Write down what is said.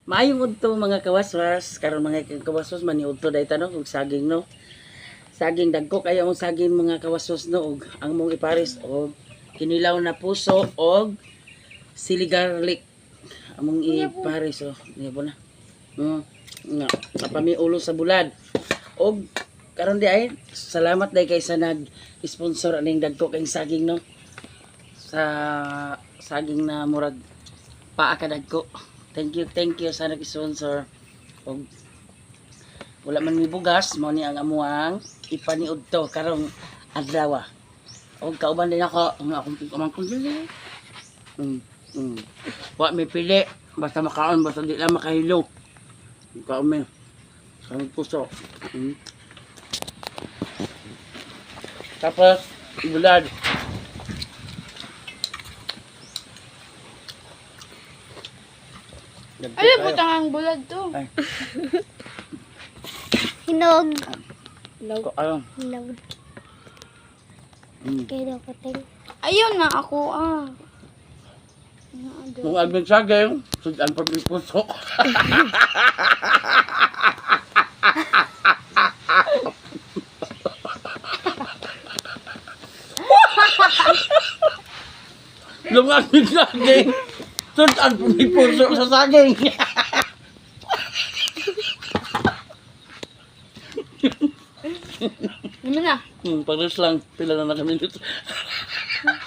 Maayong udto mga kawaswas, karon mga kawaswas maniudto day tanong og saging no. Saging dagko kaya mong saging mga kawaswas no og ang mong ipares og kinilaw na puso og sili garlic. Among ipares oh, nibo na. Nga, kapami ulo sa bulad. Og karon di ay salamat day kay sa nag-sponsor aning dagko kay saging no. Sa saging na murag paa ka dagko. Thank you sa nag-sponsor. Og wala man mi bugas, mo ni ang amuang ipaniud to karong adlaw. Og kauban din ako ang akong pamangkon dili. Wa mi pili basta makaon basta di lang makahilo. Kaon mi. Sa puso. Tapos bulad. Ay, butang ang bulad to. Ay, Hinog. ko ayun. Hinog. Kaya daw ko tayo. Ayun na ako ah. Kung agad saging, sudan pa mi puso. Lumag mi saging. Sudan pa mi puso sa saging. Ano na? Pares lang, pila na kami dito.